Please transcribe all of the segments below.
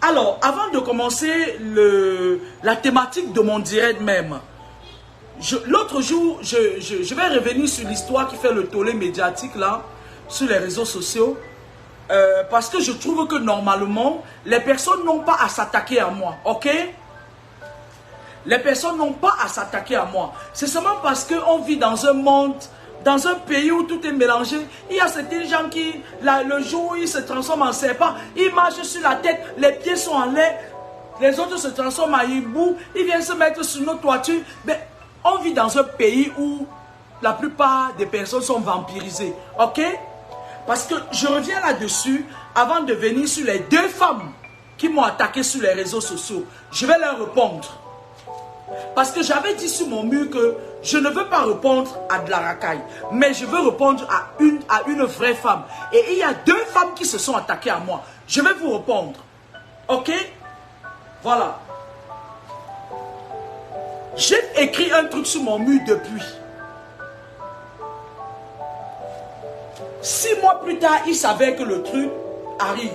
Alors, avant de commencer la thématique de mon direct même, l'autre jour, je vais revenir sur l'histoire qui fait le tollé médiatique là, sur les réseaux sociaux. Parce que je trouve que normalement, les personnes n'ont pas à s'attaquer à moi, ok? Les personnes n'ont pas à s'attaquer à moi. C'est seulement parce qu'on vit dans un monde, dans un pays où tout est mélangé. Il y a certains gens qui, le jour où ils se transforment en serpent, ils marchent sur la tête, les pieds sont en l'air, les autres se transforment en hibou, ils viennent se mettre sur nos toitures. Mais on vit dans un pays où la plupart des personnes sont vampirisées, ok? Parce que je reviens là-dessus avant de venir sur les 2 femmes qui m'ont attaqué sur les réseaux sociaux. Je vais leur répondre. Parce que j'avais dit sur mon mur que je ne veux pas répondre à de la racaille, mais je veux répondre à une vraie femme. Et il y a 2 femmes qui se sont attaquées à moi. Je vais vous répondre. Ok? Voilà. J'ai écrit un truc sur mon mur depuis. 6 mois plus tard, ils savaient que le truc arrive.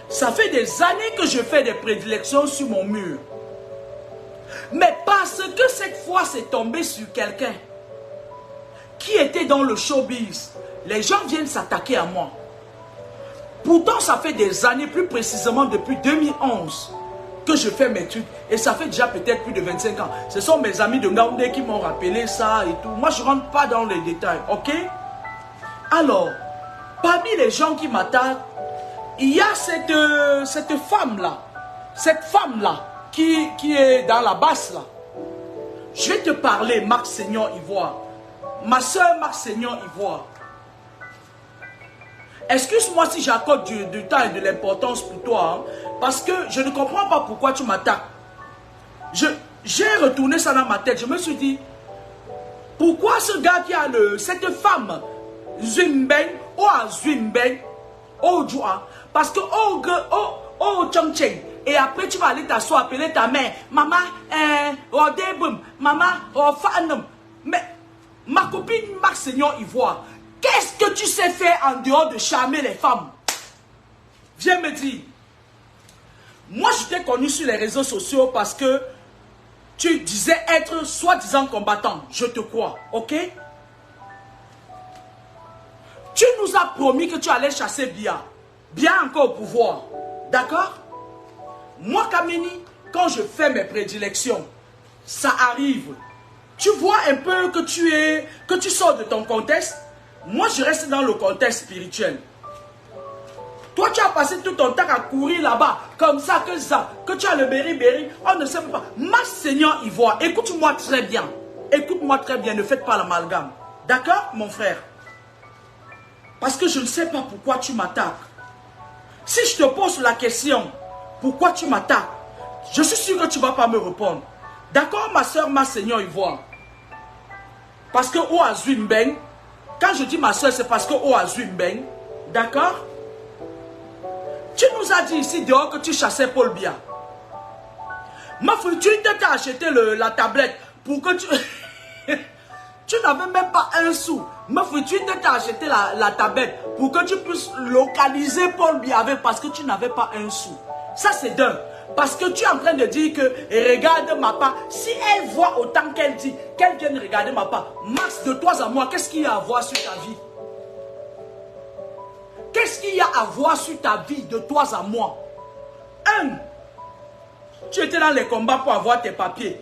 Ça fait des années que je fais des prédilections sur mon mur. Mais parce que cette fois, c'est tombé sur quelqu'un qui était dans le showbiz, les gens viennent s'attaquer à moi. Pourtant, ça fait des années, plus précisément depuis 2011, que je fais mes trucs. Et ça fait déjà peut-être plus de 25 ans. Ce sont mes amis de Ngaoundé qui m'ont rappelé ça et tout. Moi, je ne rentre pas dans les détails, ok? Alors, parmi les gens qui m'attaquent, il y a cette femme-là. Cette femme-là qui est dans la basse là. Je vais te parler, Marc Seigneur Ivoire. Ma soeur Marc Seigneur Ivoire. Excuse-moi si j'accorde du temps et de l'importance pour toi. Hein, parce que je ne comprends pas pourquoi tu m'attaques. J'ai retourné ça dans ma tête. Je me suis dit, pourquoi ce gars qui a cette femme, Zwimbeng, ou à Zwimbeng, ou Joa, parce que oh Chongcheng, et après tu vas aller t'asseoir, appeler ta mère, maman, maman, mais ma copine Marc Seigneur Ivoire, qu'est-ce que tu sais faire en dehors de charmer les femmes? Viens me dire. Moi, je t'ai connu sur les réseaux sociaux parce que tu disais être soi-disant combattant. Je te crois, ok? Tu nous as promis que tu allais chasser Bia. Bien encore au pouvoir. D'accord? Moi, Kamini, quand je fais mes prédilections, ça arrive. Tu vois un peu que tu sors de ton contexte. Moi, je reste dans le contexte spirituel. Toi, tu as passé tout ton temps à courir là-bas, comme ça, que tu as le béri-béri, on ne sait pas. Ma Seigneur Ivoire, écoute-moi très bien. Écoute-moi très bien, ne faites pas l'amalgame. D'accord, mon frère? Parce que je ne sais pas pourquoi tu m'attaques. Si je te pose la question, pourquoi tu m'attaques? Je suis sûr que tu ne vas pas me répondre. D'accord, ma soeur, ma Seigneur Ivoire? Parce que au Azwimbeng, quand je dis ma soeur, c'est parce que au Azwimbeng, d'accord? Tu nous as dit ici dehors que tu chassais Paul Bia. Ma fille, tu t'as acheté la tablette pour que tu... Tu n'avais même pas un sou. Ma fille, tu t'as acheté la tablette pour que tu puisses localiser Paul Bia avec parce que tu n'avais pas un sou. Ça, c'est d'un. Parce que tu es en train de dire que regarde ma part. Si elle voit autant qu'elle dit, qu'elle vienne regarder ma part. Max, de toi à moi, qu'est-ce qu'il y a à voir sur ta vie? Qu'est-ce qu'il y a à voir sur ta vie de toi à moi? Tu étais dans les combats pour avoir tes papiers.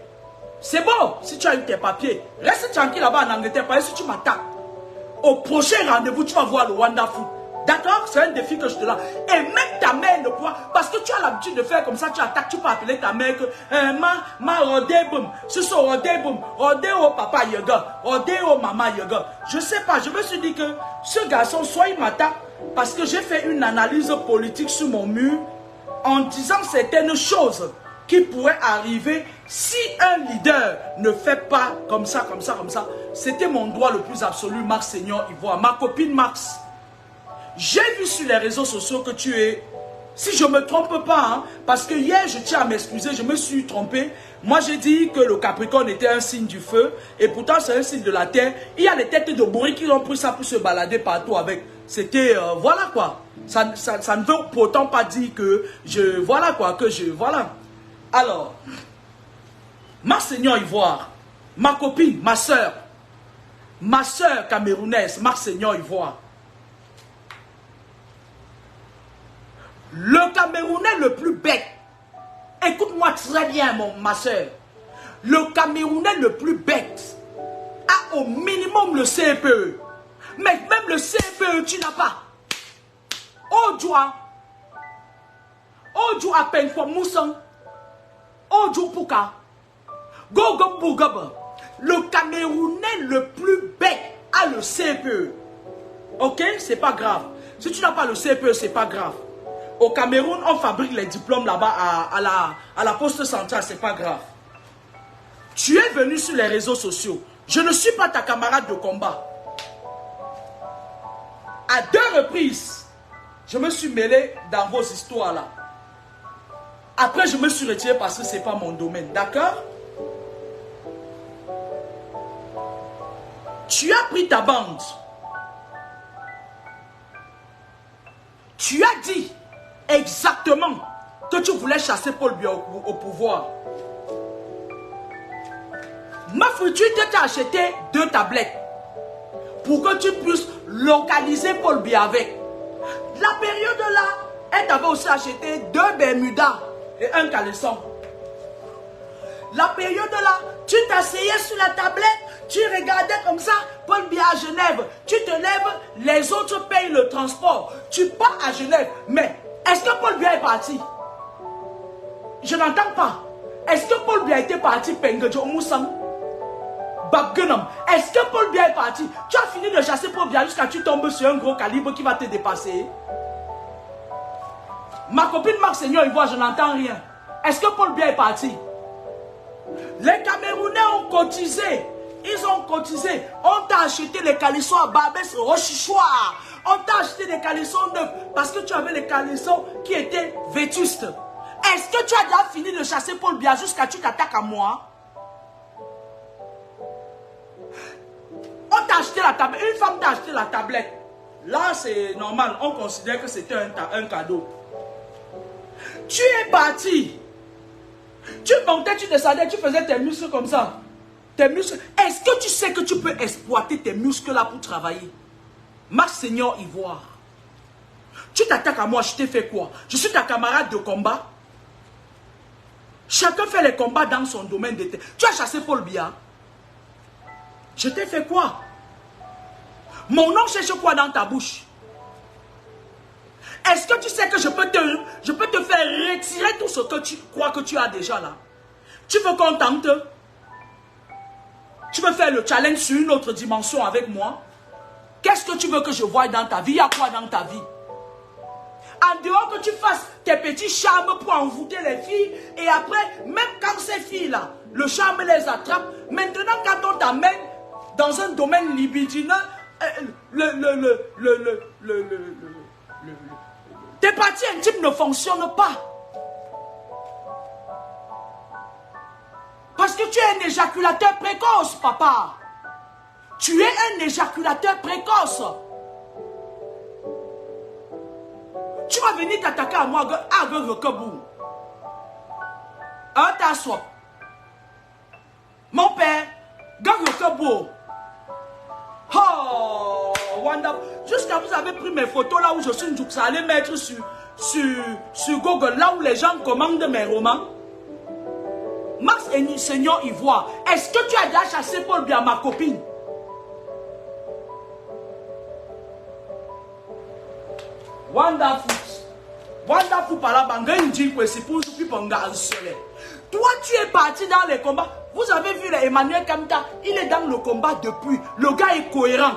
C'est bon, si tu as eu tes papiers. Reste tranquille là-bas en Angleterre, parce que si tu m'attaques, au prochain rendez-vous, tu vas voir le Wanda Foot. D'accord? C'est un défi que je te lance. Et même ta mère ne pourra. Parce que tu as l'habitude de faire comme ça, tu attaques, tu peux appeler ta mère que ma rodeboum, ce sont rodeboum, rodeo papa yoga, rodeo maman yoga. Je sais pas, je me suis dit que ce garçon, soit il m'attaque, parce que j'ai fait une analyse politique sur mon mur en disant certaines choses qui pourraient arriver si un leader ne fait pas comme ça, comme ça, comme ça. C'était mon droit le plus absolu, Marc Seigneur Ivoire. Ma copine Max, j'ai vu sur les réseaux sociaux que tu es, si je ne me trompe pas, hein, parce que hier je tiens à m'excuser, je me suis trompé. Moi j'ai dit que le Capricorne était un signe du feu, et pourtant c'est un signe de la terre. Il y a les têtes de bourri qui ont pris ça pour se balader partout avec. c'était, voilà quoi. Ça ne veut pourtant pas dire que voilà quoi, voilà. Alors, ma Seigneur Ivoire, ma copine, ma soeur camerounaise, ma Seigneur Ivoire. Le Camerounais le plus bête, écoute-moi très bien ma soeur, le Camerounais le plus bête a au minimum le CPE. Mais même le CPE, tu n'as pas. Odjoua à peine pour Moussan. Odjoua Pouka. Gogo Bougaba. Le Camerounais le plus bête a le CPE. Ok, c'est pas grave. Si tu n'as pas le CPE, c'est pas grave. Au Cameroun, on fabrique les diplômes là-bas à la poste centrale, c'est pas grave. Tu es venu sur les réseaux sociaux. Je ne suis pas ta camarade de combat. À 2 reprises, je me suis mêlé dans vos histoires là. Après, je me suis retiré parce que ce n'est pas mon domaine. D'accord? Tu as pris ta bande. Tu as dit exactement que tu voulais chasser Paul Biya au pouvoir. Ma future t'a acheté 2 tablettes pour que tu puisses localiser Paul Biya avec. La période là, elle t'avait aussi acheté 2 Bermudas et 1 caleçon. La période là, tu t'asseyais sur la tablette, tu regardais comme ça, Paul Biya à Genève. Tu te lèves, les autres payent le transport. Tu pars à Genève. Mais est-ce que Paul Biya est parti? Je n'entends pas. Est-ce que Paul Biya était parti Pengejo Moussam? Babgenam. Est-ce que Paul Biya est parti? Tu as fini de chasser Paul Biya jusqu'à tu tombes sur un gros calibre qui va te dépasser. Ma copine Marc Seigneur Ivoire, je n'entends rien. Est-ce que Paul Biya est parti? Les Camerounais ont cotisé. Ils ont cotisé. On t'a acheté les caleçons à Babès Rochichoir. On t'a acheté des caleçons neufs parce que tu avais les caleçons qui étaient vétustes. Est-ce que tu as déjà fini de chasser Paul Biya jusqu'à tu t'attaques à moi? On t'a acheté la tablette. Une femme t'a acheté la tablette. Là, c'est normal. On considère que c'était un cadeau. Tu es parti. Tu montais, tu descendais, tu faisais tes muscles comme ça. Tes muscles. Est-ce que tu sais que tu peux exploiter tes muscles là pour travailler? Ma Seigneur Ivoire. Tu t'attaques à moi, je t'ai fait quoi? Je suis ta camarade de combat. Chacun fait les combats dans son domaine de terre. Tu as chassé Paul Biya. Je t'ai fait quoi? Mon nom cherche quoi dans ta bouche? Est-ce que tu sais que je peux te faire retirer tout ce que tu crois que tu as déjà là? Tu veux qu'on tente? Tu veux faire le challenge sur une autre dimension avec moi? Qu'est-ce que tu veux que je voie dans ta vie? Il y a quoi dans ta vie? En dehors que tu fasses tes petits charmes pour envoûter les filles, et après, même quand ces filles-là, le charme les attrape, maintenant quand on t'amène dans un domaine libidineux, tes parties intimes ne fonctionnent pas. Parce que tu es un éjaculateur précoce, papa. Tu es un éjaculateur précoce. Tu vas venir t'attaquer à moi à Gokebou. Un tassois. Mon père, Gokebou. Oh, Wanda. Jusqu'à vous avez pris mes photos là où je suis, ça allait mettre sur Google, là où les gens commandent mes romans. Max et Seigneur Ivoire, est-ce que tu as déjà chassé Paul Biya, ma copine? Wonderful par là, toi, tu es parti dans les combats. Vous avez vu Emmanuel Kamta, il est dans le combat depuis. Le gars est cohérent.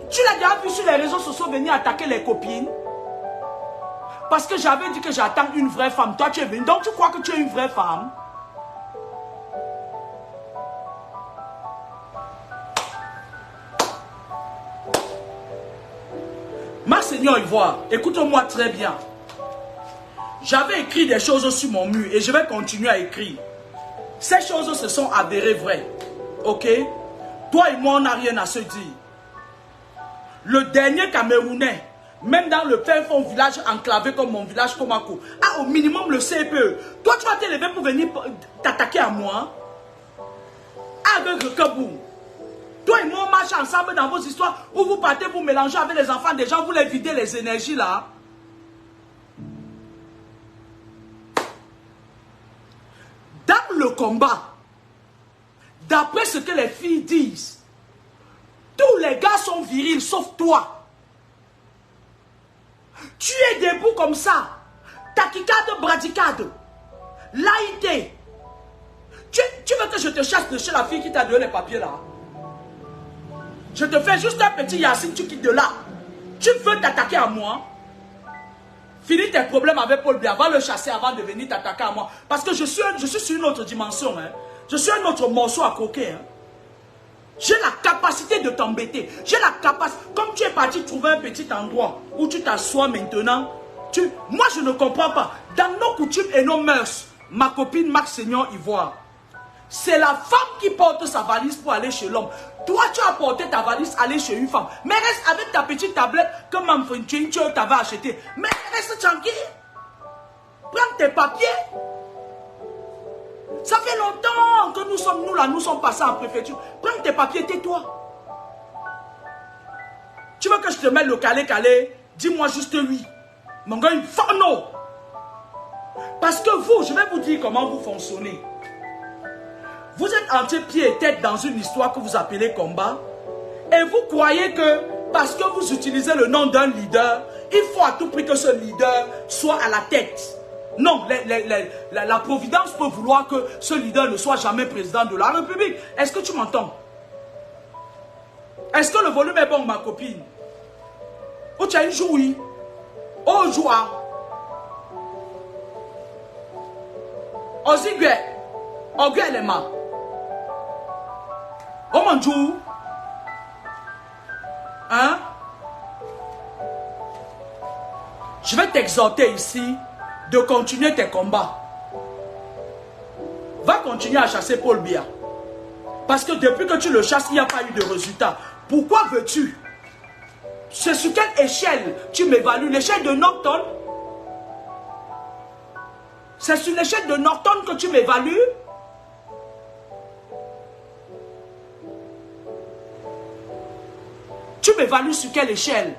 Tu l'as déjà vu sur les réseaux sociaux venir attaquer les copines? Parce que j'avais dit que j'attends une vraie femme. Toi, tu es venu. Donc, tu crois que tu es une vraie femme? Ma Seigneur Ivoire, écoute-moi très bien. J'avais écrit des choses sur mon mur et je vais continuer à écrire. Ces choses se sont avérées vraies. Ok? Toi et moi, on n'a rien à se dire. le dernier Camerounais, même dans le fin fond village enclavé comme mon village Komako, a au minimum le CPE. Toi, tu vas te lever pour venir t'attaquer à moi. Avec le Kabou. Toi et moi, on marche ensemble dans vos histoires où vous partez vous mélanger avec les enfants des gens, vous les videz les énergies là. Dans le combat, d'après ce que les filles disent, tous les gars sont virils sauf toi. Tu es debout comme ça. Tachycade, bradycade. Laïté. Tu veux que je te chasse de chez la fille qui t'a donné les papiers là? Je te fais juste un petit Yacine, tu quittes de là. Tu veux t'attaquer à moi? Finis tes problèmes avec Paul Biya. Va le chasser avant de venir t'attaquer à moi. Parce que je suis sur une autre dimension. Hein. Je suis un autre morceau à croquer. Hein. J'ai la capacité de t'embêter. J'ai la capacité. Comme tu es parti trouver un petit endroit où tu t'assois maintenant. Moi, je ne comprends pas. Dans nos coutumes et nos mœurs, ma copine Max Seigneur Ivoire, c'est la femme qui porte sa valise pour aller chez l'homme. Toi, tu as porté ta valise, aller chez une femme. Mais reste avec ta petite tablette que Mme Fontaine, tu t'avais acheté. Mais reste tranquille. Prends tes papiers. Ça fait longtemps que nous sommes passés en préfecture. Prends tes papiers, tais-toi. Tu veux que je te mette le calé-calé? Dis-moi juste oui. Mon gars, il faut non. Parce que vous, je vais vous dire comment vous fonctionnez. Vous êtes entier pied et tête dans une histoire que vous appelez combat. Et vous croyez que parce que vous utilisez le nom d'un leader, il faut à tout prix que ce leader soit à la tête. Non, la providence peut vouloir que ce leader ne soit jamais président de la République. Est-ce que tu m'entends? Est-ce que le volume est bon, ma copine? Oh, tu as une jouie. Oh, joie. Oh, zigwe. Oh, gueulema. Oh, mon Dieu. Hein? Je vais t'exhorter ici de continuer tes combats. Va continuer à chasser Paul Biya. Parce que depuis que tu le chasses, il n'y a pas eu de résultat. Pourquoi veux-tu? C'est sur quelle échelle tu m'évalues? L'échelle de Norton? C'est sur l'échelle de Norton que tu m'évalues? Tu m'évalues sur quelle échelle?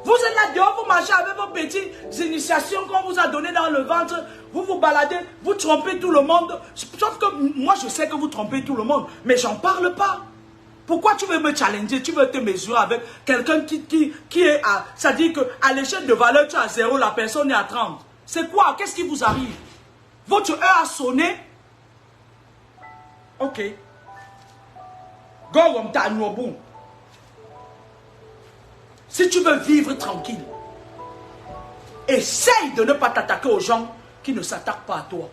Vous êtes là dehors, vous marchez avec vos petites initiations qu'on vous a données dans le ventre. Vous vous baladez, vous trompez tout le monde. Sauf que moi, je sais que vous trompez tout le monde. Mais j'en parle pas. Pourquoi tu veux me challenger? Tu veux te mesurer avec quelqu'un qui est à... C'est-à-dire qu'à l'échelle de valeur, tu es à 0, la personne est à 30. C'est quoi? Qu'est-ce qui vous arrive? Votre heure a sonné? Ok. Si tu veux vivre tranquille, essaye de ne pas t'attaquer aux gens qui ne s'attaquent pas à toi.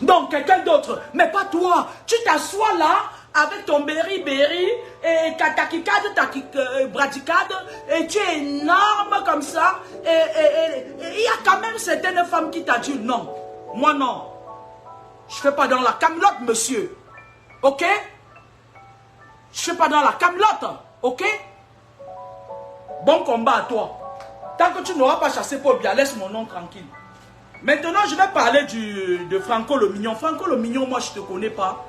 Donc, quelqu'un d'autre, mais pas toi. Tu t'assois là avec ton berry et tachycade, bradycade, et tu es énorme comme ça. Et il y a quand même certaines femmes qui t'adulent. Non, moi non. Je ne fais pas dans la camelote, monsieur. Ok? Je ne fais pas dans la camelote. Ok? Bon combat à toi. Tant que tu n'auras pas chassé Paul Biya, laisse mon nom tranquille. Maintenant, je vais parler de Franco le Mignon. Franco le Mignon, moi, je ne te connais pas.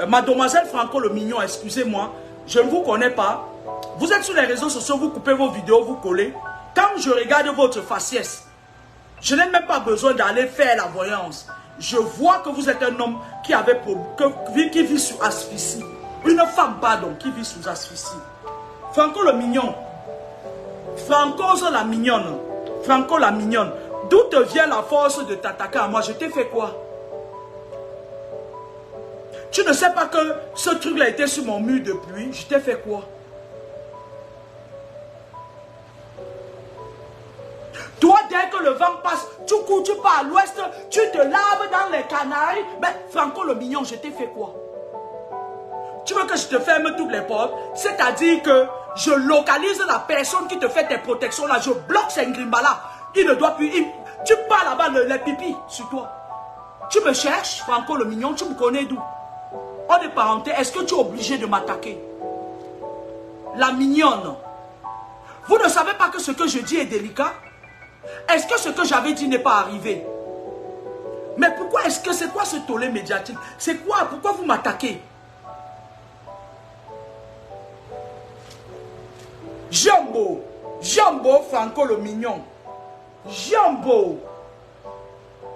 Mademoiselle Franco le Mignon, excusez-moi. Je ne vous connais pas. Vous êtes sur les réseaux sociaux, vous coupez vos vidéos, vous collez. Quand je regarde votre faciès, je n'ai même pas besoin d'aller faire la voyance. Je vois que vous êtes un homme qui vit sous asphyxie. Une femme, pardon, qui vit sous asphyxie. Franco le Mignon. Franco la mignonne. Franco la mignonne. D'où te vient la force de t'attaquer à moi? Je t'ai fait quoi? Tu ne sais pas que ce truc-là était sur mon mur depuis. Je t'ai fait quoi? Toi, dès que le vent passe, tu cours, tu pars à l'ouest, tu te laves dans les Canaries. Mais Franco le Mignon, je t'ai fait quoi? Tu veux que je te ferme toutes les portes? C'est-à-dire que je localise la personne qui te fait tes protections là. Je bloque Sengrimbala. Il ne doit plus... Tu pars là-bas, les pipis sur toi. Tu me cherches, Franco le Mignon, tu me connais d'où? On est parenté, est-ce que tu es obligé de m'attaquer? La mignonne. Vous ne savez pas que ce que je dis est délicat? Est-ce que ce que j'avais dit n'est pas arrivé? Mais pourquoi est-ce que c'est quoi ce tollé médiatique? C'est quoi? Pourquoi vous m'attaquez? Jambo. Jambo Franco le mignon. Jambo.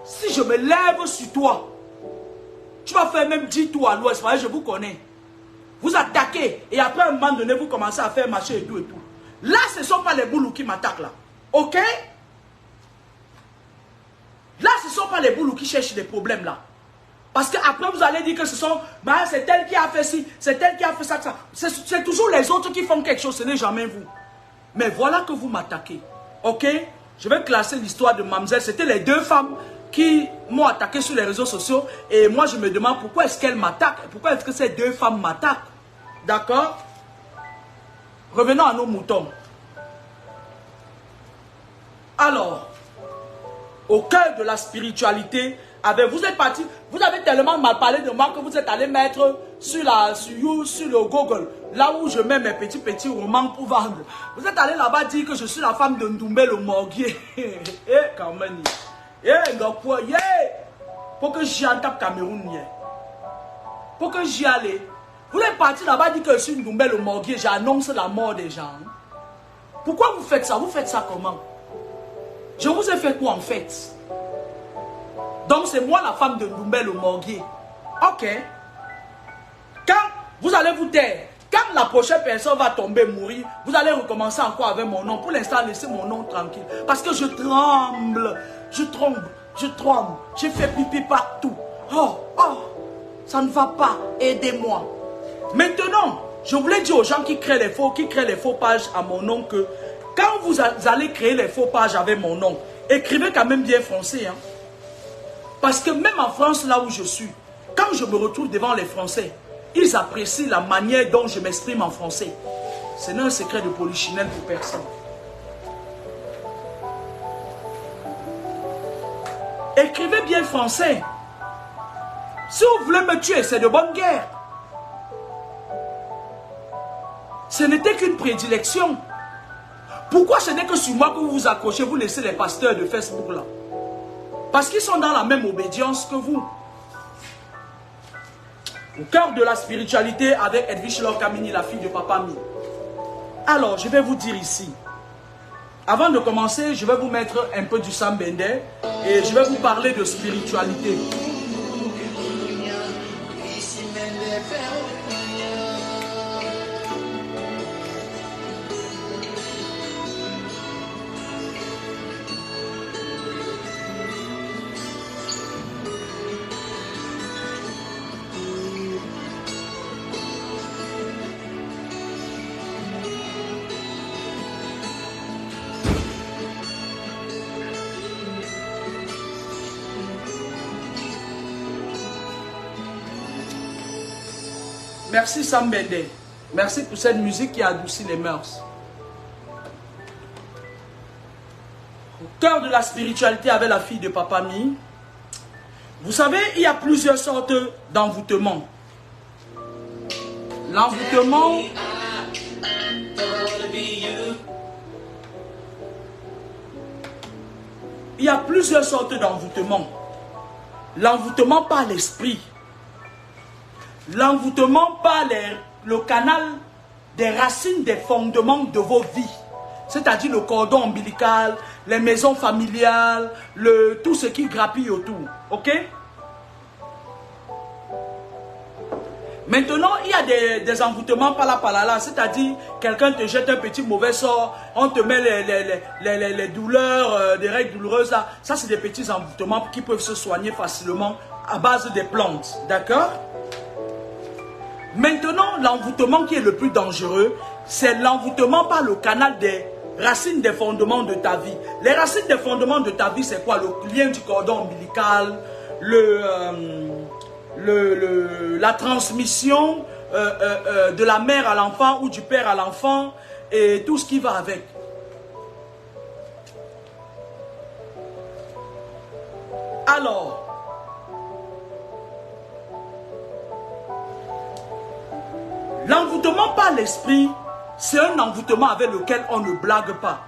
Si je me lève sur toi, tu vas faire même 10 tours à l'ouest. Je vous connais. Vous attaquez et après un moment donné, vous commencez à faire marcher et tout et tout. Là, ce ne sont pas les boulous qui m'attaquent là. Ok? Là, ce ne sont pas les boulous qui cherchent des problèmes là. Parce qu'après, vous allez dire que ce sont... Bah, c'est elle qui a fait ci, c'est elle qui a fait ça. C'est toujours les autres qui font quelque chose, ce n'est jamais vous. Mais voilà que vous m'attaquez. Ok? Je vais classer l'histoire de Mamzelle. C'était les deux femmes qui m'ont attaqué sur les réseaux sociaux. Et moi, je me demande pourquoi est-ce qu'elles m'attaquent? Pourquoi est-ce que ces deux femmes m'attaquent? D'accord? Revenons à nos moutons. Alors, au cœur de la spiritualité, vous êtes parti, vous avez tellement mal parlé de moi que vous êtes allé mettre sur le Google, là où je mets mes petits romans pour vendre. Vous êtes allé là-bas dire que je suis la femme de Ndoumbe le Morguier. Eh, quand même. Eh, donc, pour que j'y en tape Cameroun. Pour que j'y aille. Vous êtes parti là-bas dire que je suis Ndoumbe le Morguier. J'annonce la mort des gens. Pourquoi vous faites ça? Vous faites ça comment? Je vous ai fait quoi en fait? Donc c'est moi la femme de Ndoumbe le Morguier. Ok. Quand vous allez vous taire, quand la prochaine personne va tomber, mourir, vous allez recommencer encore avec mon nom. Pour l'instant, laissez mon nom tranquille. Parce que je tremble, je tremble, je fais pipi partout. Oh, ça ne va pas, aidez-moi. Maintenant, je voulais dire aux gens qui créent les faux pages à mon nom que quand vous allez créer les faux pages avec mon nom, écrivez quand même bien français. Hein. Parce que même en France, là où je suis, quand je me retrouve devant les Français, ils apprécient la manière dont je m'exprime en français. Ce n'est un secret de polichinelle pour personne. Écrivez bien français. Si vous voulez me tuer, c'est de bonne guerre. Ce n'était qu'une prédilection. Pourquoi ce n'est que sur moi que vous vous accrochez, vous laissez les pasteurs de Facebook là? Parce qu'ils sont dans la même obédience que vous. Au cœur de la spiritualité avec Edwige Laure Kamini, la fille de Papa Mi. Alors, je vais vous dire ici. Avant de commencer, je vais vous mettre un peu du Sam Bende et je vais vous parler de spiritualité. Merci Sam Bende. Merci pour cette musique qui adoucit les mœurs. Au cœur de la spiritualité avec la fille de Papa Mi, vous savez, il y a plusieurs sortes d'envoûtements. L'envoûtement... Il y a plusieurs sortes d'envoûtements. L'envoûtement par l'esprit. L'envoûtement par le canal des racines des fondements de vos vies. C'est-à-dire le cordon ombilical, les maisons familiales, tout ce qui grappille autour. Ok? Maintenant, il y a des envoûtements par là, c'est-à-dire quelqu'un te jette un petit mauvais sort, on te met les douleurs, des règles douloureuses là. Ça, c'est des petits envoûtements qui peuvent se soigner facilement à base des plantes. D'accord? Maintenant, l'envoûtement qui est le plus dangereux, c'est l'envoûtement par le canal des racines des fondements de ta vie. Les racines des fondements de ta vie, c'est quoi? Le lien du cordon ombilical, la transmission de la mère à l'enfant ou du père à l'enfant et tout ce qui va avec. Alors, L'envoûtement par l'esprit, c'est un envoûtement avec lequel on ne blague pas.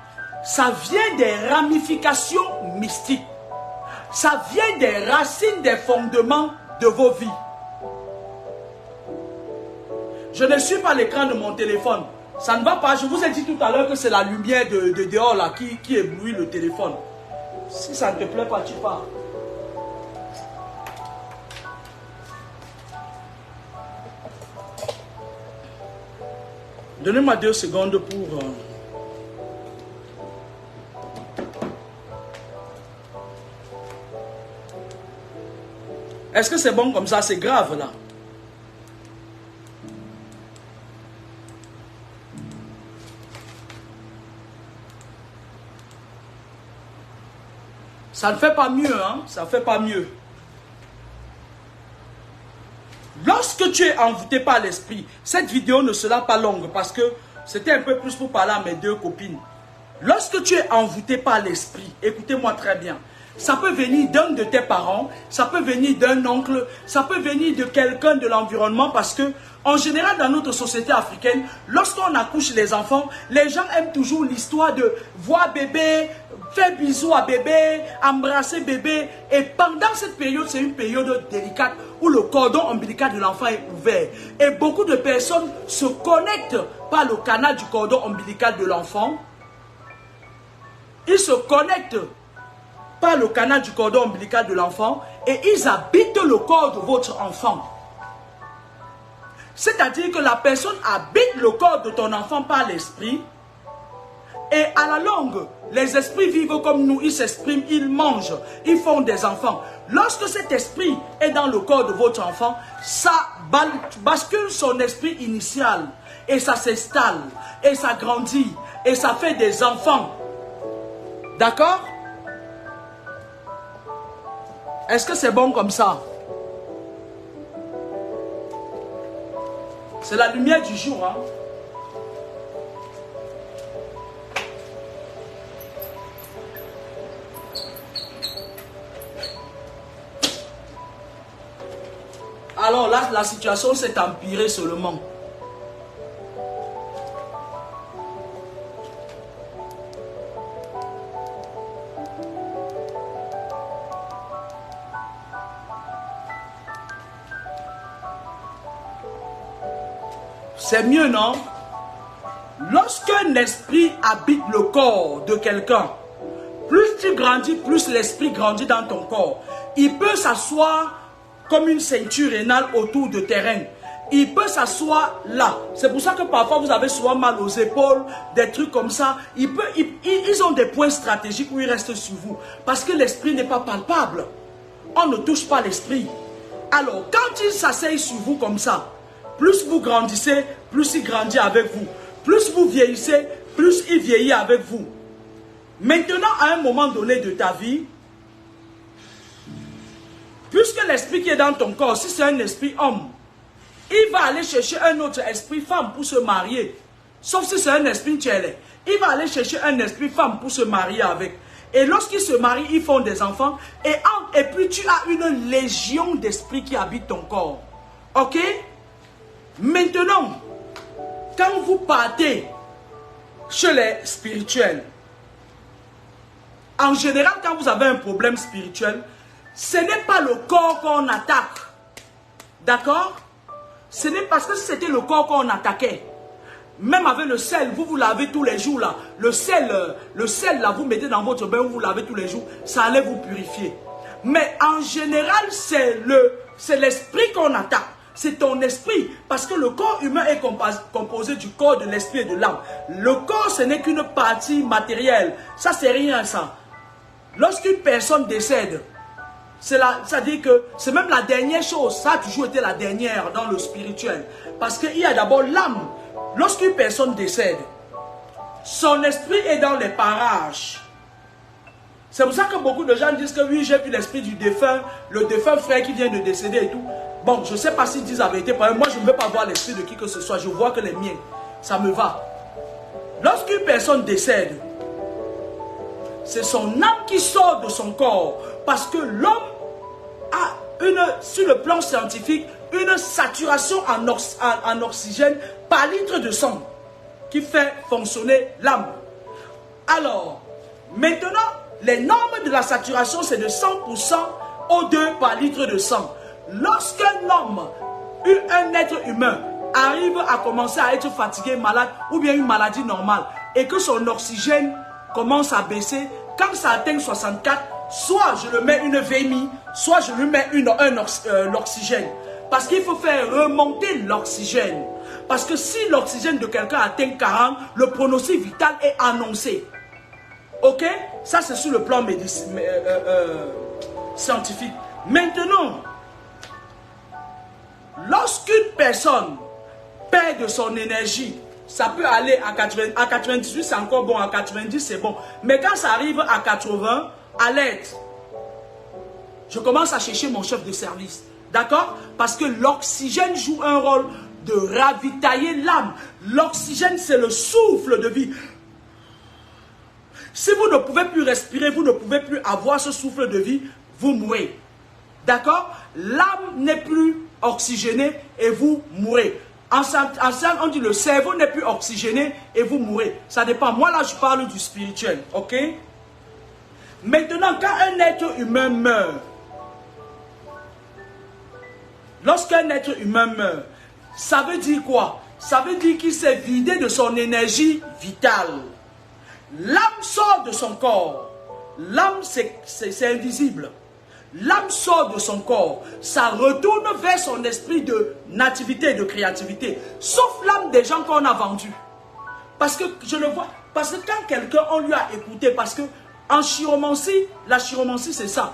Ça vient des ramifications mystiques. Ça vient des racines, des fondements de vos vies. Je ne suis pas l'écran de mon téléphone. Ça ne va pas. Je vous ai dit tout à l'heure que c'est la lumière de dehors là qui éblouit le téléphone. Si ça ne te plaît pas, tu pars. Donnez-moi 2 secondes pour... Est-ce que c'est bon comme ça? C'est grave là. Ça ne fait pas mieux, hein? Ça ne fait pas mieux. Lorsque tu es envoûté par l'esprit, cette vidéo ne sera pas longue parce que c'était un peu plus pour parler à mes 2 copines. Lorsque tu es envoûté par l'esprit, écoutez-moi très bien, ça peut venir d'un de tes parents, ça peut venir d'un oncle, ça peut venir de quelqu'un de l'environnement parce que, en général, dans notre société africaine, lorsqu'on accouche les enfants, les gens aiment toujours l'histoire de voir bébé, faire bisous à bébé, embrasser bébé. Et pendant cette période, c'est une période délicate où le cordon ombilical de l'enfant est ouvert. Et beaucoup de personnes se connectent par le canal du cordon ombilical de l'enfant. Ils se connectent par le canal du cordon ombilical de l'enfant et ils habitent le corps de votre enfant. C'est-à-dire que la personne habite le corps de ton enfant par l'esprit et à la longue, les esprits vivent comme nous, ils s'expriment, ils mangent, ils font des enfants. Lorsque cet esprit est dans le corps de votre enfant, ça bascule son esprit initial et ça s'installe et ça grandit et ça fait des enfants. D'accord? Est-ce que c'est bon comme ça? C'est la lumière du jour, hein? Alors là, la situation s'est empirée seulement. C'est mieux, non? Lorsqu'un esprit habite le corps de quelqu'un, plus tu grandis, plus l'esprit grandit dans ton corps. Il peut s'asseoir comme une ceinture rénale autour de tes reins. Il peut s'asseoir là. C'est pour ça que parfois vous avez souvent mal aux épaules, des trucs comme ça. Ils ont des points stratégiques où ils restent sur vous. Parce que l'esprit n'est pas palpable. On ne touche pas l'esprit. Alors, quand il s'asseye sur vous comme ça, plus vous grandissez, plus il grandit avec vous. Plus vous vieillissez, plus il vieillit avec vous. Maintenant, à un moment donné de ta vie, puisque l'esprit qui est dans ton corps, si c'est un esprit homme, il va aller chercher un autre esprit femme pour se marier. Sauf si c'est un esprit tchèle. Il va aller chercher un esprit femme pour se marier avec. Et lorsqu'ils se marient, ils font des enfants. Et puis tu as une légion d'esprits qui habitent ton corps. Ok? Maintenant, quand vous partez chez les spirituels, en général, quand vous avez un problème spirituel, ce n'est pas le corps qu'on attaque. D'accord? Ce n'est parce que si c'était le corps qu'on attaquait, même avec le sel, vous lavez tous les jours là. Le sel là, vous mettez dans votre bain, vous lavez tous les jours, ça allait vous purifier. Mais en général, c'est l'esprit qu'on attaque. C'est ton esprit. Parce que le corps humain est composé du corps, de l'esprit et de l'âme. Le corps, ce n'est qu'une partie matérielle. Ça, c'est rien, ça. Lorsqu'une personne décède, c'est-à-dire que c'est même la dernière chose. Ça a toujours été la dernière dans le spirituel. Parce qu'il y a d'abord l'âme. Lorsqu'une personne décède, son esprit est dans les parages. C'est pour ça que beaucoup de gens disent que oui, j'ai vu l'esprit du défunt, le défunt frère qui vient de décéder et tout. Bon, je ne sais pas s'ils disent la vérité. Moi, je ne veux pas voir l'esprit de qui que ce soit. Je vois que les miens, ça me va. Lorsqu'une personne décède, c'est son âme qui sort de son corps. Parce que l'homme a sur le plan scientifique, une saturation en oxygène par litre de sang qui fait fonctionner l'âme. Alors, maintenant, les normes de la saturation, c'est de 100% O2 par litre de sang. Lorsqu'un homme, un être humain, arrive à commencer à être fatigué, malade, ou bien une maladie normale, et que son oxygène commence à baisser, quand ça atteint 64, soit je le mets une VMI, soit je lui mets l'oxygène. Parce qu'il faut faire remonter l'oxygène. Parce que si l'oxygène de quelqu'un atteint 40, le pronostic vital est annoncé. Ok? Ça, c'est sur le plan scientifique. Maintenant, lorsqu'une personne perd de son énergie, ça peut aller à 80, à 98, c'est encore bon, à 90, c'est bon. Mais quand ça arrive à 80, à l'aide, je commence à chercher mon chef de service. D'accord? Parce que l'oxygène joue un rôle de ravitailler l'âme. L'oxygène, c'est le souffle de vie. Si vous ne pouvez plus respirer, vous ne pouvez plus avoir ce souffle de vie, vous mourrez. D'accord? L'âme n'est plus oxygénée et vous mourrez. En science, on dit le cerveau n'est plus oxygéné et vous mourrez. Ça dépend. Moi, là, je parle du spirituel. Ok? Maintenant, quand un être humain meurt, lorsqu'un être humain meurt, ça veut dire quoi? Ça veut dire qu'il s'est vidé de son énergie vitale. L'âme sort de son corps. L'âme, c'est invisible. L'âme sort de son corps. Ça retourne vers son esprit de nativité et de créativité. Sauf l'âme des gens qu'on a vendus. Parce que je le vois. Parce que quand quelqu'un, on lui a écouté, parce que en chiromancie, la chiromancie, c'est ça.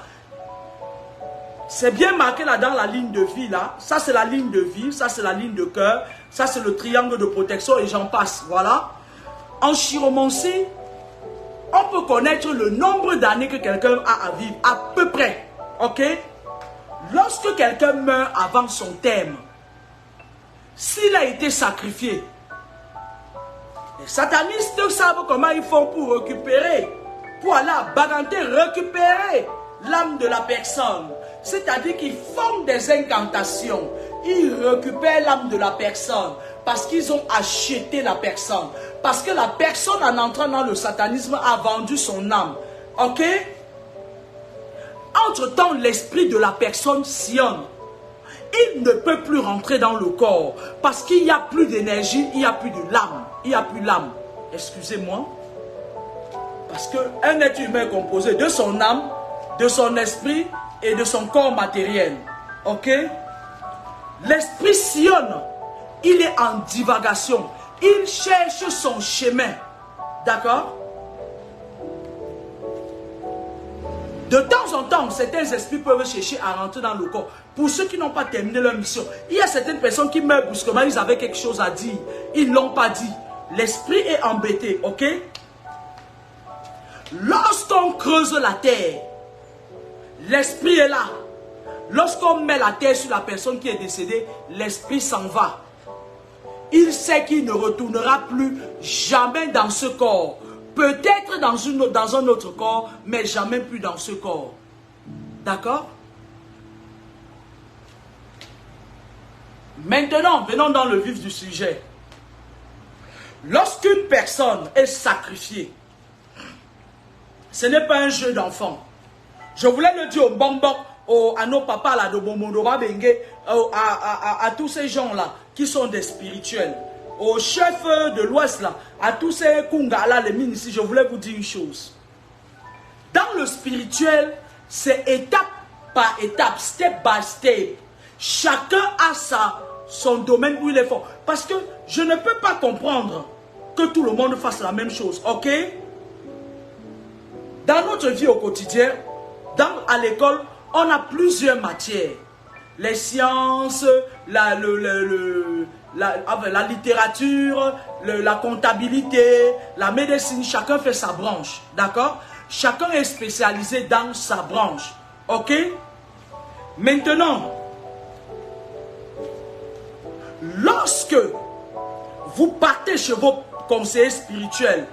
C'est bien marqué là dans la ligne de vie là. Ça c'est la ligne de vie, ça c'est la ligne de cœur, ça c'est le triangle de protection et j'en passe. Voilà. En chiromancie, on peut connaître le nombre d'années que quelqu'un a à vivre, à peu près. Ok? Lorsque quelqu'un meurt avant son terme, s'il a été sacrifié, les satanistes savent comment ils font pour récupérer, pour aller à Baganté récupérer l'âme de la personne. C'est-à-dire qu'ils font des incantations. Ils récupèrent l'âme de la personne parce qu'ils ont acheté la personne. Parce que la personne, en entrant dans le satanisme, a vendu son âme. Ok? Entre-temps, l'esprit de la personne sillonne. Il ne peut plus rentrer dans le corps parce qu'il n'y a plus d'énergie, il n'y a plus de l'âme. Il n'y a plus l'âme. Excusez-moi. Parce qu'un être humain est composé de son âme, de son esprit et de son corps matériel. Ok? L'esprit sillonne. Il est en divagation. Il cherche son chemin. D'accord? De temps en temps, certains esprits peuvent chercher à rentrer dans le corps. Pour ceux qui n'ont pas terminé leur mission, il y a certaines personnes qui meurent brusquement, ils avaient quelque chose à dire. Ils ne l'ont pas dit. L'esprit est embêté, ok? Lorsqu'on creuse la terre, l'esprit est là. Lorsqu'on met la terre sur la personne qui est décédée, l'esprit s'en va. Il sait qu'il ne retournera plus jamais dans ce corps. Peut-être dans un autre corps, mais jamais plus dans ce corps. D'accord? Maintenant, venons dans le vif du sujet. Lorsqu'une personne est sacrifiée, ce n'est pas un jeu d'enfant. Je voulais le dire au Bambok, à nos papas là, de Bomondora Bengue, à tous ces gens-là qui sont des spirituels, aux chefs de l'Ouest là, à tous ces Kunga là, les mines ici, je voulais vous dire une chose. Dans le spirituel, c'est étape par étape, step by step. Chacun a son domaine où il est fort. Parce que je ne peux pas comprendre que tout le monde fasse la même chose, ok? Dans notre vie au quotidien, à l'école, on a plusieurs matières. Les sciences, la littérature, la comptabilité, la médecine, chacun fait sa branche, d'accord? Chacun est spécialisé dans sa branche, ok? Maintenant, lorsque vous partez chez vos conseillers spirituels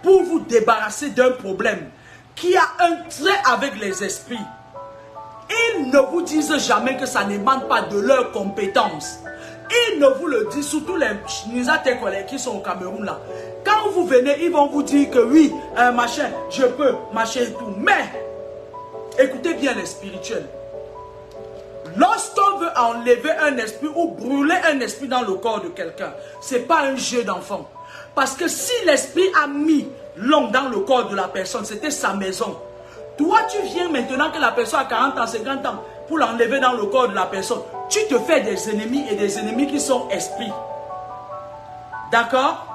pour vous débarrasser d'un problème qui a un trait avec les esprits, Ils ne vous disent jamais que ça n'émane pas de leurs compétences. Ils ne vous le disent, surtout les tes collègues qui sont au Cameroun là. Quand vous venez, ils vont vous dire que oui, machin, je peux, machin et tout. Mais, écoutez bien les spirituels. Lorsqu'on veut enlever un esprit ou brûler un esprit dans le corps de quelqu'un, ce n'est pas un jeu d'enfant. Parce que si l'esprit a mis l'homme dans le corps de la personne, c'était sa maison. Toi, tu viens maintenant que la personne a 40 ans, 50 ans, pour l'enlever dans le corps de la personne. Tu te fais des ennemis et des ennemis qui sont esprits. D'accord?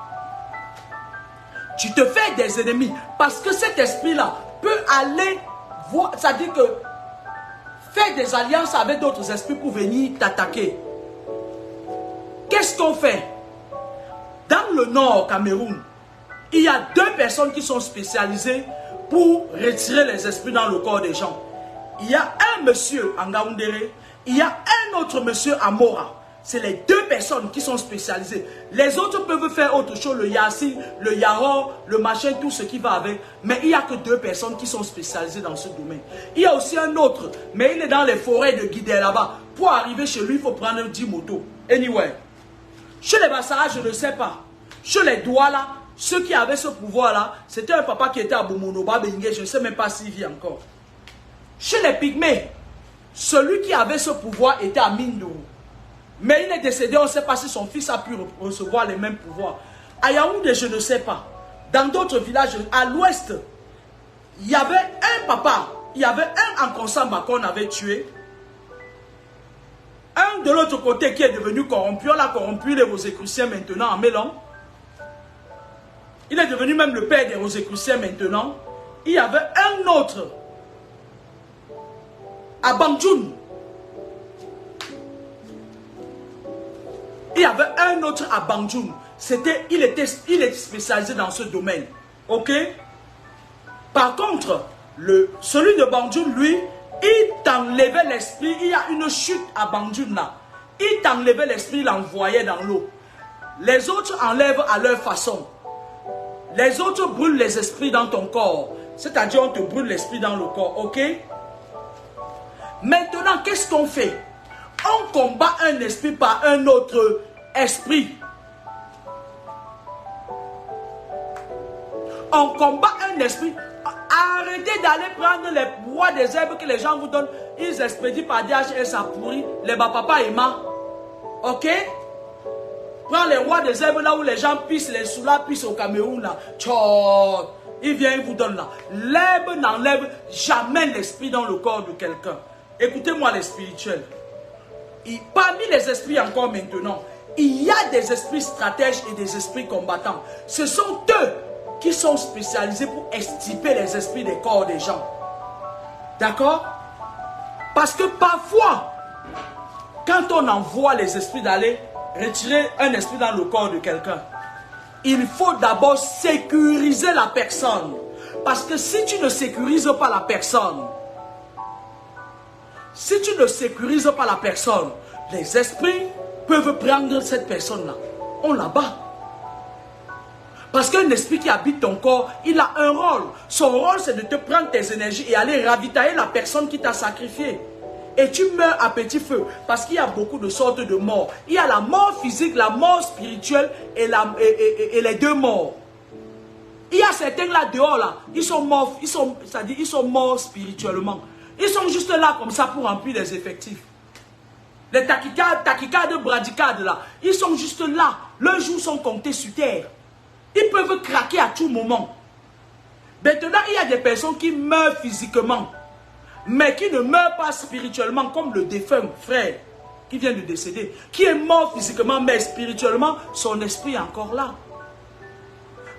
Tu te fais des ennemis parce que cet esprit-là peut aller voir, c'est-à-dire que faire des alliances avec d'autres esprits pour venir t'attaquer. Qu'est-ce qu'on fait? Dans le nord Cameroun, il y a 2 personnes qui sont spécialisées pour retirer les esprits dans le corps des gens. Il y a un monsieur en Ngaoundéré, il y a un autre monsieur à Mora. C'est les 2 personnes qui sont spécialisées. Les autres peuvent faire autre chose, le Yassi, le Yaro, le machin, tout ce qui va avec. Mais il n'y a que 2 personnes qui sont spécialisées dans ce domaine. Il y a aussi un autre, mais il est dans les forêts de Guidé là-bas. Pour arriver chez lui, il faut prendre 10 motos. Anyway, chez les Bassara, je ne sais pas. Chez les Douala, ceux qui avaient ce pouvoir-là, c'était un papa qui était à Bomonoba, Bengue, je ne sais même pas s'il vit encore. Chez les Pygmées, celui qui avait ce pouvoir était à Mindou. Mais il est décédé, on ne sait pas si son fils a pu recevoir les mêmes pouvoirs. À Yaoundé, je ne sais pas. Dans d'autres villages, à l'ouest, il y avait un papa, il y avait un Ankonsamba qu'on avait tué. Un de l'autre côté qui est devenu corrompu, on l'a corrompu, les Rosicruciens maintenant en Mélan. Il est devenu même le père des Rosicruciens maintenant. Il y avait un autre à Bandjoun. Il y avait un autre à Bandjoun. Il est spécialisé dans ce domaine. Ok? Par contre, celui de Bandjoun, lui, il t'enlevait l'esprit. Il y a une chute à Bandjoun là. Il t'enlevait l'esprit, il l'envoyait dans l'eau. Les autres enlèvent à leur façon. Les autres brûlent les esprits dans ton corps. C'est-à-dire, on te brûle l'esprit dans le corps. Ok? Maintenant, qu'est-ce qu'on fait? On combat un esprit par un autre esprit. On combat un esprit. Arrêtez d'aller prendre les bois des herbes que les gens vous donnent. Ils expédient par DHL, ça pourrit. Les papa et ma. Ok? Prends les rois des herbes là où les gens pissent, les soulats pissent au Cameroun là. Tchot. Il vient, il vous donne là. L'herbe n'enlève jamais l'esprit dans le corps de quelqu'un. Écoutez-moi les spirituels. Parmi les esprits encore maintenant, il y a des esprits stratèges et des esprits combattants. Ce sont eux qui sont spécialisés pour extirper les esprits des corps des gens. D'accord? Parce que parfois, quand on envoie les esprits d'aller retirer un esprit dans le corps de quelqu'un, il faut d'abord sécuriser la personne. Parce que si tu ne sécurises pas la personne, si tu ne sécurises pas la personne, les esprits peuvent prendre cette personne-là. On la bat. Parce qu'un esprit qui habite ton corps, il a un rôle. Son rôle, c'est de te prendre tes énergies et aller ravitailler la personne qui t'a sacrifié. Et tu meurs à petit feu. Parce qu'il y a beaucoup de sortes de morts. Il y a la mort physique, la mort spirituelle et les 2 morts. Il y a certains là dehors, là, ils sont morts, c'est-à-dire ils sont morts spirituellement. Ils sont juste là comme ça pour remplir les effectifs. Les tachycardes, bradycardes là, ils sont juste là. Leurs jours sont comptés sur terre. Ils peuvent craquer à tout moment. Maintenant, il y a des personnes qui meurent physiquement, mais qui ne meurent pas spirituellement, comme le défunt frère qui vient de décéder, qui est mort physiquement, mais spirituellement, son esprit est encore là.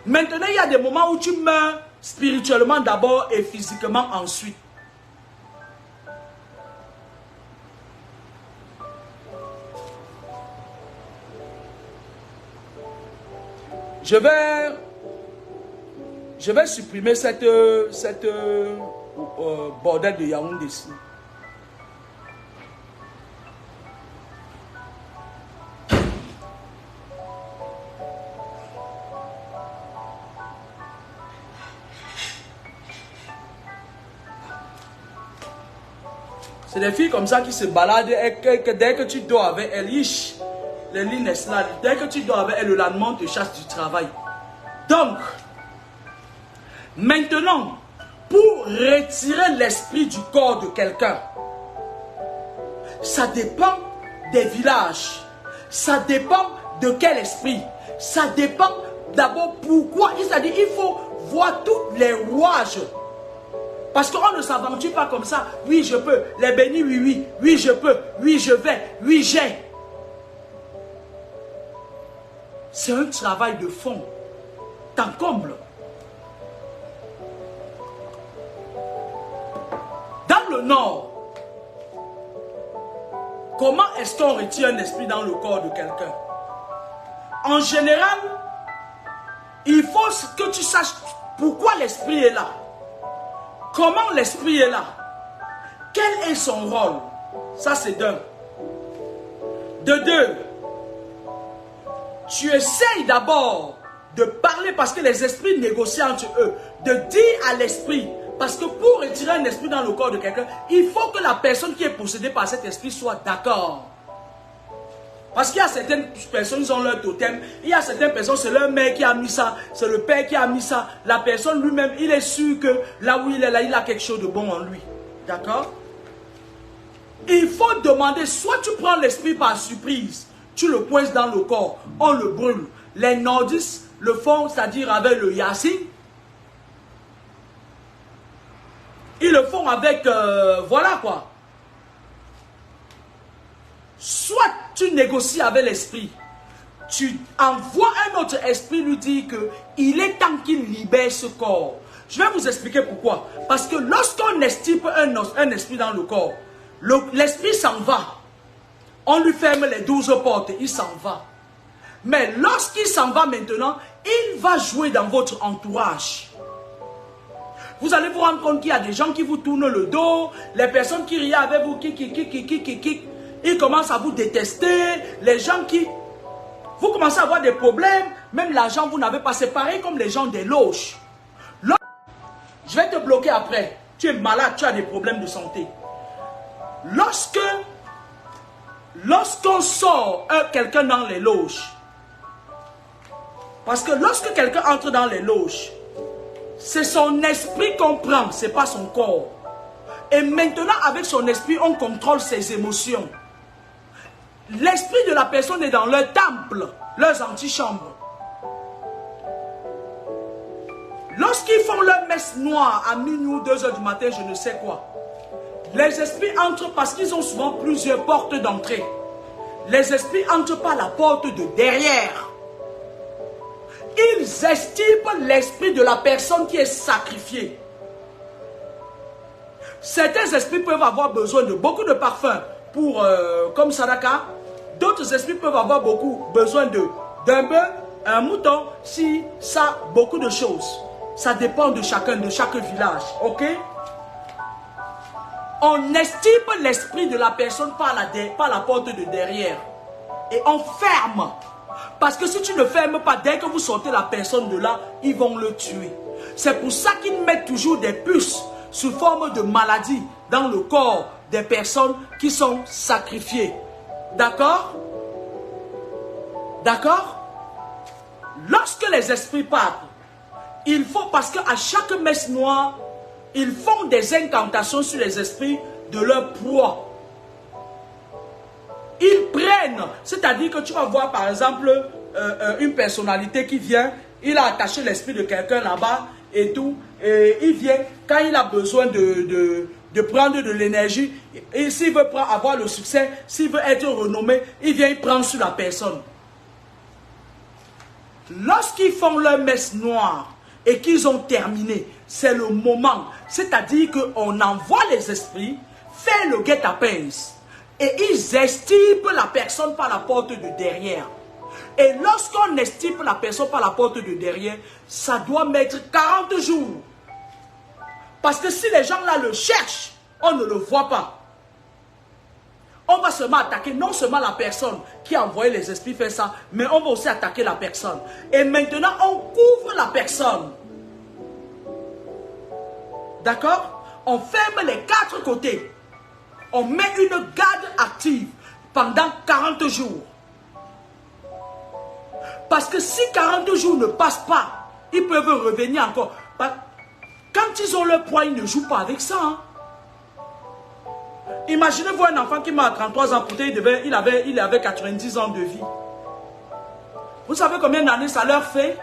Maintenant, il y a des moments où tu meurs spirituellement d'abord et physiquement ensuite. Je vais supprimer cette bordel de Yaoundé ici. C'est des filles comme ça qui se baladent et que dès que tu dors avec elles, les lignes là, dès que tu dors avec elles, le lendemain, on te chasse du travail. Donc, maintenant, pour retirer l'esprit du corps de quelqu'un, ça dépend des villages. Ça dépend de quel esprit. Ça dépend d'abord pourquoi. C'est-à-dire il faut voir tous les rouages. Parce qu'on ne s'aventure pas comme ça. Oui, je peux. Les bénis, oui, oui. Oui, je peux. Oui, je vais. Oui, j'ai. C'est un travail de fond. T'en comble. Dans le Nord, comment est-ce qu'on retire un esprit dans le corps de quelqu'un? En général, il faut que tu saches pourquoi l'esprit est là. Comment l'esprit est là? Quel est son rôle? Ça, c'est d'un. De deux, tu essayes d'abord de parler parce que les esprits négocient entre eux. De dire à l'esprit, parce que pour retirer un esprit dans le corps de quelqu'un, il faut que la personne qui est possédée par cet esprit soit d'accord. Parce qu'il y a certaines personnes, ils ont leur totem. Il y a certaines personnes, c'est leur mère qui a mis ça. C'est le père qui a mis ça. La personne lui-même, il est sûr que là où il est là, il a quelque chose de bon en lui. D'accord? Il faut demander, soit tu prends l'esprit par surprise, tu le pointes dans le corps, on le brûle. Les nordistes le font, c'est-à-dire avec le yassin. Ils le font avec, voilà quoi. Soit tu négocies avec l'esprit, tu envoies un autre esprit lui dire qu'il est temps qu'il libère ce corps. Je vais vous expliquer pourquoi. Parce que lorsqu'on estime un esprit dans le corps, l'esprit s'en va. On lui ferme les 12 portes, il s'en va. Mais lorsqu'il s'en va maintenant, il va jouer dans votre entourage. Vous allez vous rendre compte qu'il y a des gens qui vous tournent le dos, les personnes qui rient avec vous, ils commencent à vous détester, les gens qui... Vous commencez à avoir des problèmes, même l'argent vous n'avez pas, c'est pareil comme les gens des loges. Je vais te bloquer après, tu es malade, tu as des problèmes de santé. Lorsqu'on sort quelqu'un dans les loges, parce que lorsque quelqu'un entre dans les loges, c'est son esprit qu'on prend, ce n'est pas son corps. Et maintenant, avec son esprit, on contrôle ses émotions. L'esprit de la personne est dans leur temple, leurs antichambres. Lorsqu'ils font leur messe noire à minuit ou 2 heures du matin, je ne sais quoi, les esprits entrent parce qu'ils ont souvent plusieurs portes d'entrée. Les esprits entrent par la porte de derrière. Ils estiment l'esprit de la personne qui est sacrifiée. Certains esprits peuvent avoir besoin de beaucoup de parfums pour, comme Sadaka. D'autres esprits peuvent avoir besoin d'un bœuf, un mouton, si ça, beaucoup de choses. Ça dépend de chacun, de chaque village. Ok? On estime l'esprit de la personne par la porte de derrière. Et on ferme. Parce que si tu ne fermes pas, dès que vous sortez la personne de là, ils vont le tuer. C'est pour ça qu'ils mettent toujours des puces sous forme de maladie dans le corps des personnes qui sont sacrifiées. D'accord? D'accord? Lorsque les esprits partent, il faut, parce qu'à chaque messe noire, ils font des incantations sur les esprits de leur proie. Ils prennent, c'est-à-dire que tu vas voir par exemple une personnalité qui vient, il a attaché l'esprit de quelqu'un là-bas et tout, et il vient, quand il a besoin de prendre de l'énergie, et s'il veut avoir le succès, s'il veut être renommé, il vient, il prend sur la personne. Lorsqu'ils font leur messe noire et qu'ils ont terminé, c'est le moment, c'est-à-dire qu'on envoie les esprits faire le guet-apens. Et ils estiment la personne par la porte de derrière. Et lorsqu'on estime la personne par la porte de derrière, ça doit mettre 40 jours. Parce que si les gens là le cherchent, on ne le voit pas. On va seulement attaquer non seulement la personne qui a envoyé les esprits faire ça, mais on va aussi attaquer la personne. Et maintenant, on couvre la personne. D'accord? On ferme les 4 côtés. on met une garde active pendant 40 jours. Parce que si 40 jours ne passent pas, ils peuvent revenir encore. Quand ils ont leur poids, ils ne jouent pas avec ça. Hein. Imaginez-vous un enfant qui meurt à 33 ans, pourtant il avait 90 ans de vie. Vous savez combien d'années ça leur fait?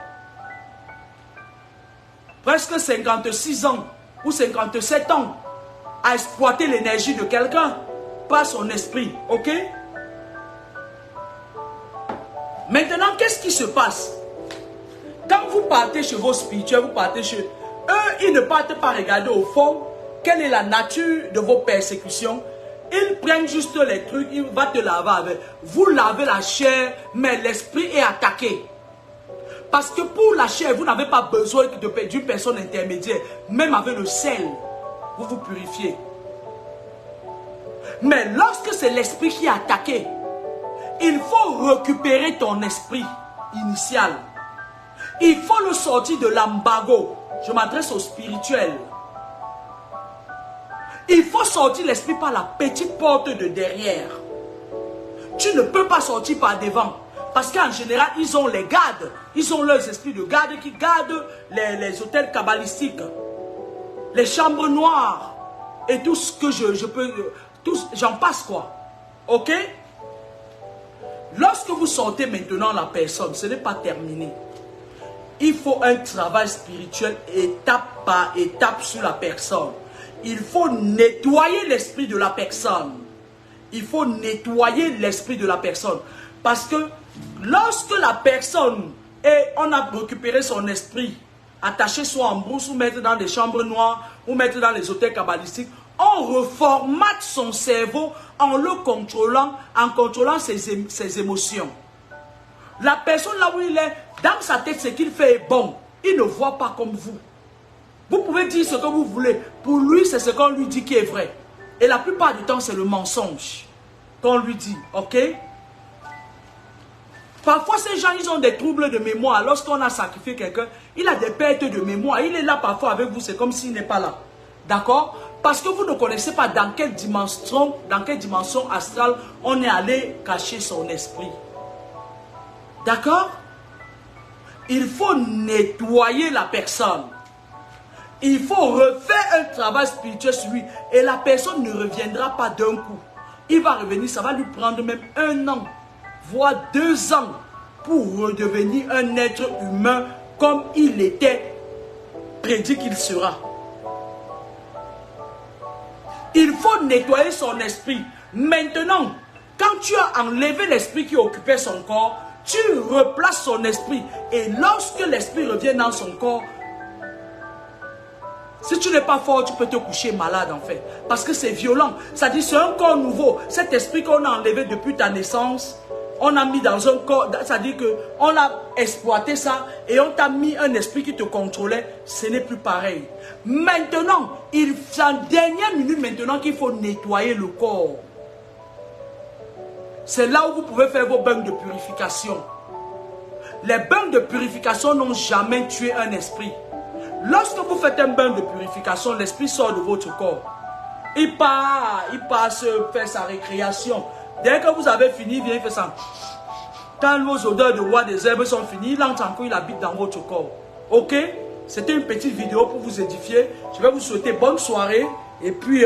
Presque 56 ans ou 57 ans à exploiter l'énergie de quelqu'un par son esprit. Ok? Maintenant, qu'est-ce qui se passe? Quand vous partez chez vos spirituels, vous partez chez eux, ils ne partent pas regarder au fond quelle est la nature de vos persécutions. Ils prennent juste les trucs, ils vont te laver avec. Vous lavez la chair, mais l'esprit est attaqué. Parce que pour la chair, vous n'avez pas besoin d'une personne intermédiaire. Même avec le sel, vous vous purifiez. Mais lorsque c'est l'esprit qui est attaqué, il faut récupérer ton esprit initial. Il faut le sortir de l'embargo. Je m'adresse au spirituel. Il faut sortir l'esprit par la petite porte de derrière. Tu ne peux pas sortir par devant. Parce qu'en général, ils ont les gardes. Ils ont leurs esprits de garde qui gardent les hôtels kabbalistiques. Les chambres noires. Et tout ce que je peux... J'en passe quoi. Ok? Lorsque vous sortez maintenant la personne, ce n'est pas terminé. Il faut un travail spirituel étape par étape sur la personne. Il faut nettoyer l'esprit de la personne. Il faut nettoyer l'esprit de la personne. Parce que lorsque la personne, on a récupéré son esprit, attaché soit en brousse ou mettre dans des chambres noires, ou mettre dans les hôtels kabbalistiques, on reformate son cerveau en le contrôlant, en contrôlant ses émotions. La personne là où il est, dans sa tête, ce qu'il fait est bon. Il ne voit pas comme vous. Vous pouvez dire ce que vous voulez. Pour lui, c'est ce qu'on lui dit qui est vrai. Et la plupart du temps, c'est le mensonge qu'on lui dit. Ok? Parfois, ces gens, ils ont des troubles de mémoire. Lorsqu'on a sacrifié quelqu'un, il a des pertes de mémoire. Il est là parfois avec vous, c'est comme s'il n'est pas là. D'accord? Parce que vous ne connaissez pas dans quelle dimension astrale on est allé cacher son esprit. D'accord? Il faut nettoyer la personne. Il faut refaire un travail spirituel sur lui. Et la personne ne reviendra pas d'un coup. Il va revenir, ça va lui prendre même 1 an, voire 2 ans, pour redevenir un être humain comme il était prédit qu'il sera. Il faut nettoyer son esprit. Maintenant, quand tu as enlevé l'esprit qui occupait son corps, tu replaces son esprit. Et lorsque l'esprit revient dans son corps, si tu n'es pas fort, tu peux te coucher malade en fait. Parce que c'est violent. C'est-à-dire c'est un corps nouveau. Cet esprit qu'on a enlevé depuis ta naissance, on a mis dans un corps, c'est-à-dire qu'on a exploité ça et on t'a mis un esprit qui te contrôlait. Ce n'est plus pareil. Maintenant, c'est en dernière minute maintenant qu'il faut nettoyer le corps. C'est là où vous pouvez faire vos bains de purification. Les bains de purification n'ont jamais tué un esprit. Lorsque vous faites un bain de purification, l'esprit sort de votre corps. Il part faire sa récréation. Dès que vous avez fini, il vient faire ça. Quand vos odeurs de roi des herbes sont finies, il entre encore, il habite dans votre corps. Ok? C'était une petite vidéo pour vous édifier. Je vais vous souhaiter bonne soirée. Et puis,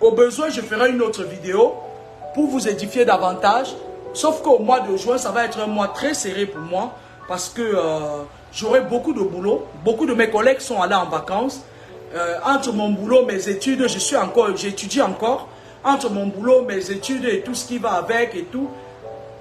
au besoin, je ferai une autre vidéo pour vous édifier davantage. Sauf qu'au mois de juin, ça va être un mois très serré pour moi. Parce que j'aurai beaucoup de boulot. Beaucoup de mes collègues sont allés en vacances. Entre mon boulot, mes études, j'étudie encore. Entre mon boulot, mes études et tout ce qui va avec et tout,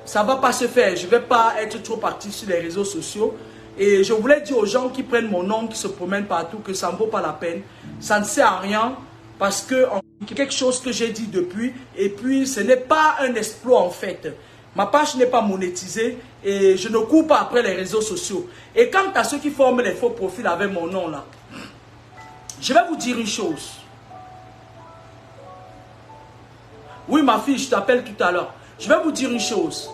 ça ne va pas se faire. Je ne vais pas être trop actif sur les réseaux sociaux. Et je voulais dire aux gens qui prennent mon nom, qui se promènent partout, que ça ne vaut pas la peine. Ça ne sert à rien parce que c'est quelque chose que j'ai dit depuis. Et puis, ce n'est pas un exploit en fait. Ma page n'est pas monétisée et je ne cours pas après les réseaux sociaux. Et quant à ceux qui forment les faux profils avec mon nom là, je vais vous dire une chose. Oui, ma fille, je t'appelle tout à l'heure. Je vais vous dire une chose.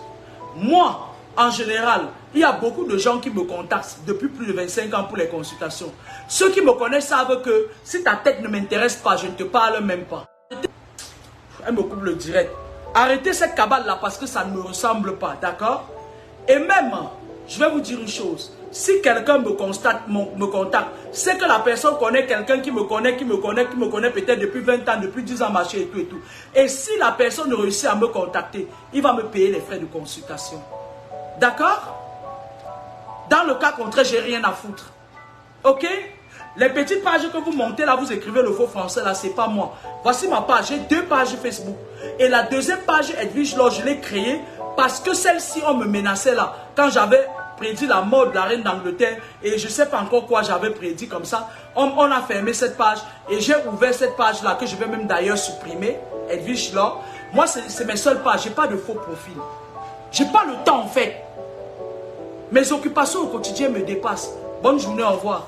Moi, en général, il y a beaucoup de gens qui me contactent depuis plus de 25 ans pour les consultations. Ceux qui me connaissent savent que si ta tête ne m'intéresse pas, je ne te parle même pas. Elle me coupe le direct. Arrêtez cette cabale-là parce que ça ne me ressemble pas, d'accord? Et même, je vais vous dire une chose. Si quelqu'un me contacte, c'est que la personne connaît quelqu'un qui me connaît peut-être depuis 20 ans, depuis 10 ans, machin et tout et tout. Et si la personne réussit à me contacter, il va me payer les frais de consultation. D'accord? Dans le cas contraire, j'ai rien à foutre. Ok? Les petites pages que vous montez là, vous écrivez le faux français là, c'est pas moi. Voici ma page, j'ai 2 pages Facebook. Et la deuxième page, Edwige Law, je l'ai créée parce que celle-ci, on me menaçait là. Quand j'avais prédit la mort de la reine d'Angleterre et je ne sais pas encore quoi j'avais prédit comme ça, on a fermé cette page et j'ai ouvert cette page là que je vais même d'ailleurs supprimer, Edwige Law. Moi, c'est mes seules pages, j'ai pas de faux profil. J'ai pas le temps en fait. Mes occupations au quotidien me dépassent. Bonne journée, au revoir.